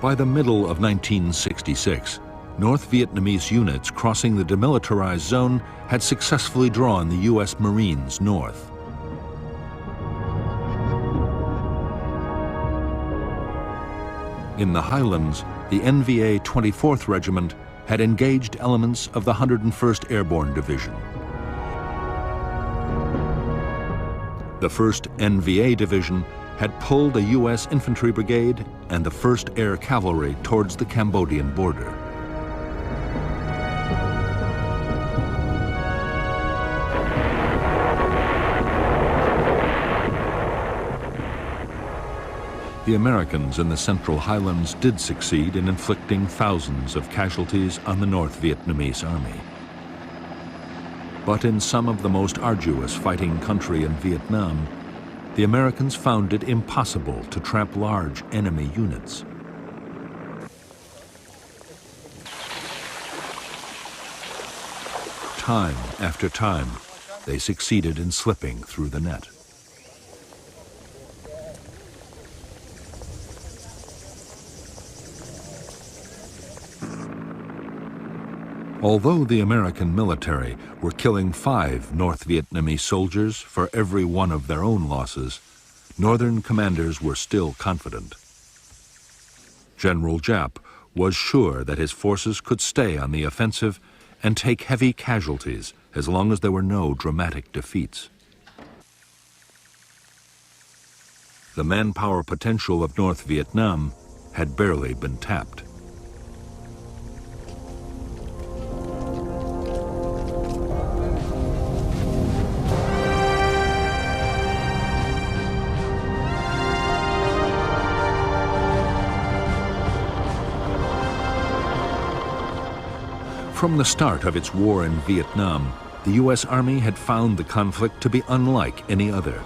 By the middle of 1966, North Vietnamese units crossing the demilitarized zone had successfully drawn the U.S. Marines north. In the highlands, the NVA 24th Regiment had engaged elements of the 101st Airborne Division. The 1st NVA Division had pulled a U.S. infantry brigade and the 1st Air Cavalry towards the Cambodian border. The Americans in the Central Highlands did succeed in inflicting thousands of casualties on the North Vietnamese Army. But in some of the most arduous fighting country in Vietnam, the Americans found it impossible to trap large enemy units. Time after time, they succeeded in slipping through the net. Although the American military were killing 5 North Vietnamese soldiers for every one of their own losses, Northern commanders were still confident. General Giap was sure that his forces could stay on the offensive and take heavy casualties as long as there were no dramatic defeats. The manpower potential of North Vietnam had barely been tapped. From the start of its war in Vietnam, the U.S. Army had found the conflict to be unlike any other.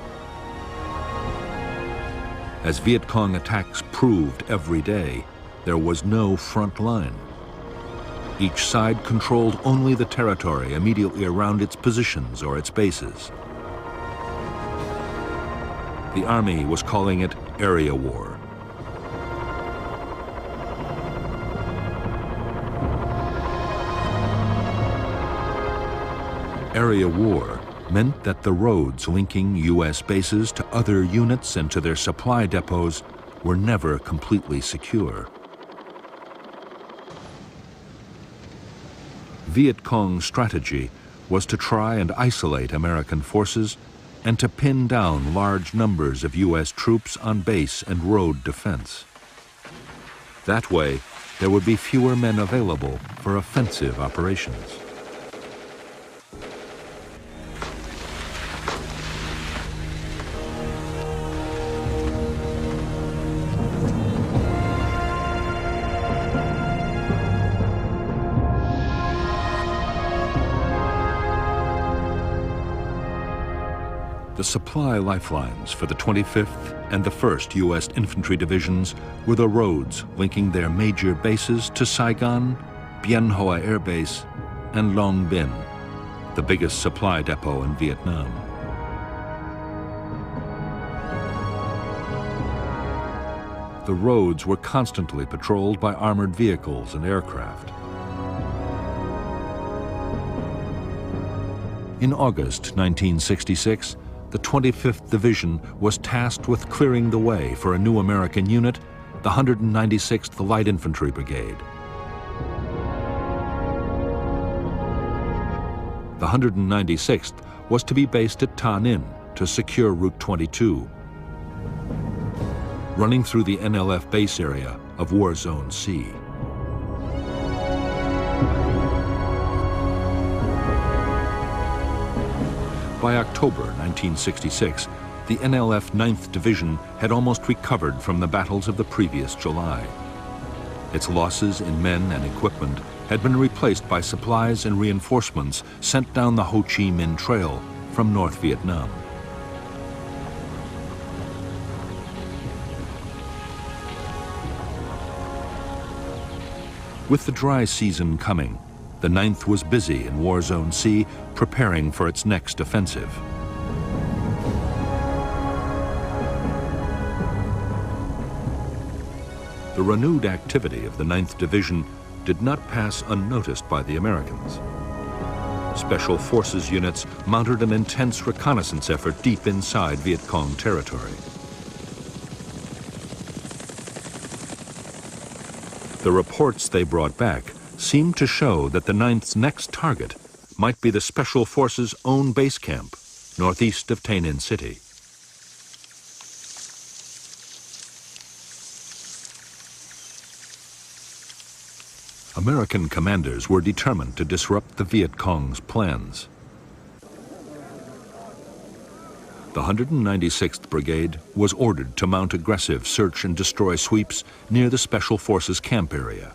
As Viet Cong attacks proved every day, there was no front line. Each side controlled only the territory immediately around its positions or its bases. The Army was calling it area war. Area war meant that the roads linking U.S. bases to other units and to their supply depots were never completely secure. Viet Cong's strategy was to try and isolate American forces and to pin down large numbers of U.S. troops on base and road defense. That way, there would be fewer men available for offensive operations. The supply lifelines for the 25th and the 1st U.S. Infantry Divisions were the roads linking their major bases to Saigon, Bien Hoa Air Base, and Long Binh, the biggest supply depot in Vietnam. The roads were constantly patrolled by armored vehicles and aircraft. In August 1966, the 25th Division was tasked with clearing the way for a new American unit, the 196th Light Infantry Brigade. The 196th was to be based at Ta Ninh to secure Route 22, running through the NLF base area of War Zone C. By October 1966, the NLF 9th Division had almost recovered from the battles of the previous July. Its losses in men and equipment had been replaced by supplies and reinforcements sent down the Ho Chi Minh Trail from North Vietnam. With the dry season coming, the 9th was busy in War Zone C, preparing for its next offensive. The renewed activity of the 9th Division did not pass unnoticed by the Americans. Special Forces units mounted an intense reconnaissance effort deep inside Viet Cong territory. The reports they brought back seemed to show that the 9th's next target might be the Special Forces' own base camp, northeast of Tay Ninh City. American commanders were determined to disrupt the Viet Cong's plans. The 196th Brigade was ordered to mount aggressive search and destroy sweeps near the Special Forces camp area.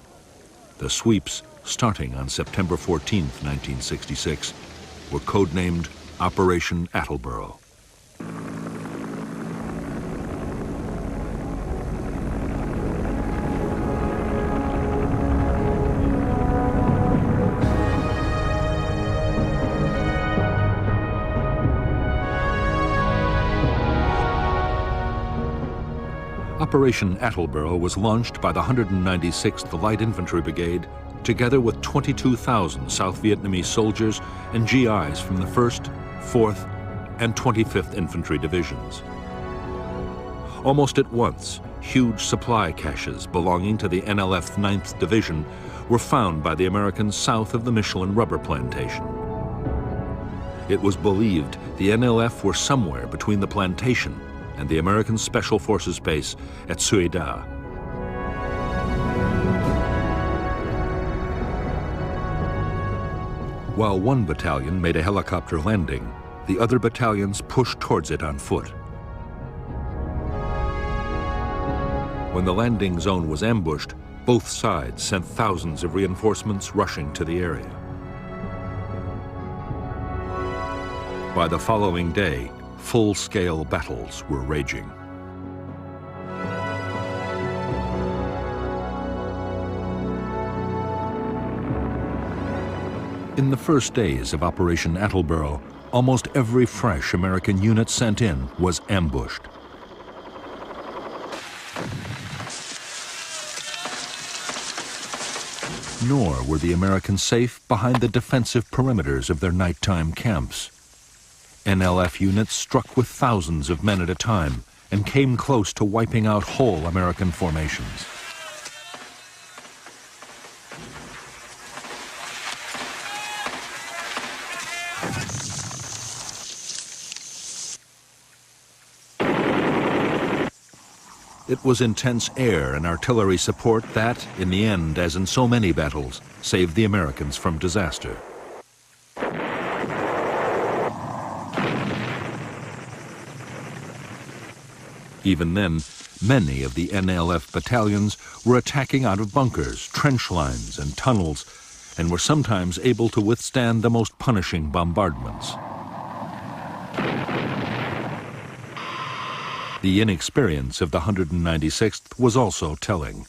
The sweeps, starting on September 14, 1966, were codenamed Operation Attleboro. Operation Attleboro was launched by the 196th Light Infantry Brigade together with 22,000 South Vietnamese soldiers and GIs from the 1st, 4th, and 25th Infantry Divisions. Almost at once, huge supply caches belonging to the NLF 9th Division were found by the Americans south of the Michelin rubber plantation. It was believed the NLF were somewhere between the plantation and the American Special Forces base at Suy Da. While one battalion made a helicopter landing, the other battalions pushed towards it on foot. When the landing zone was ambushed, both sides sent thousands of reinforcements rushing to the area. By the following day, full-scale battles were raging. In the first days of Operation Attleboro, almost every fresh American unit sent in was ambushed. Nor were the Americans safe behind the defensive perimeters of their nighttime camps. NLF units struck with thousands of men at a time and came close to wiping out whole American formations. It was intense air and artillery support that, in the end, as in so many battles, saved the Americans from disaster. Even then, many of the NLF battalions were attacking out of bunkers, trench lines, and tunnels, and were sometimes able to withstand the most punishing bombardments. The inexperience of the 196th was also telling.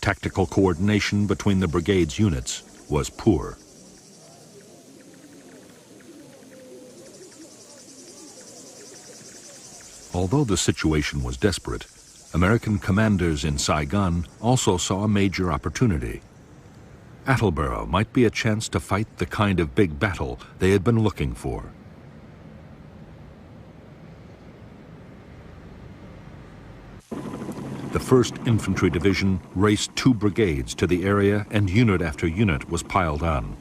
Tactical coordination between the brigade's units was poor. Although the situation was desperate, American commanders in Saigon also saw a major opportunity. Attleboro might be a chance to fight the kind of big battle they had been looking for. The 1st Infantry Division raced 2 brigades to the area, and unit after unit was piled on.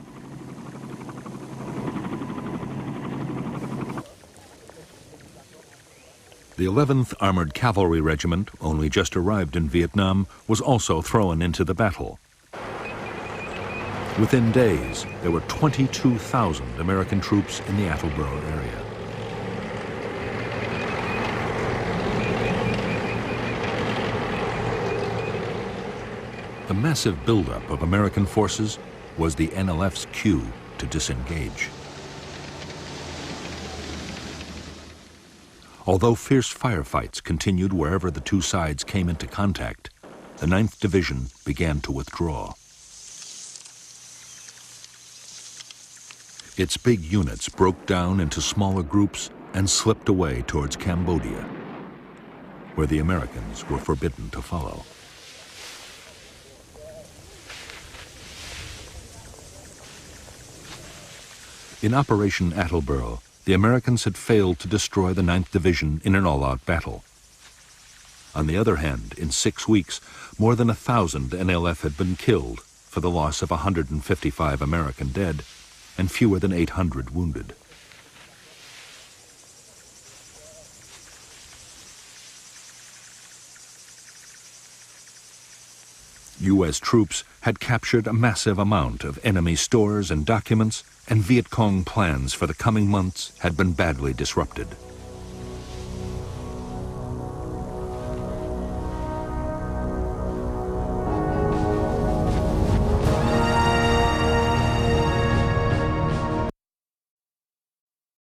The 11th Armored Cavalry Regiment, only just arrived in Vietnam, was also thrown into the battle. Within days, there were 22,000 American troops in the Attleboro area. The massive buildup of American forces was the NLF's cue to disengage. Although fierce firefights continued wherever the two sides came into contact, the 9th Division began to withdraw. Its big units broke down into smaller groups and slipped away towards Cambodia, where the Americans were forbidden to follow. In Operation Attleboro, the Americans had failed to destroy the 9th Division in an all-out battle. On the other hand, in 6 weeks, more than 1,000 NLF had been killed, for the loss of 155 American dead and fewer than 800 wounded. U.S. troops had captured a massive amount of enemy stores and documents, and Viet Cong plans for the coming months had been badly disrupted.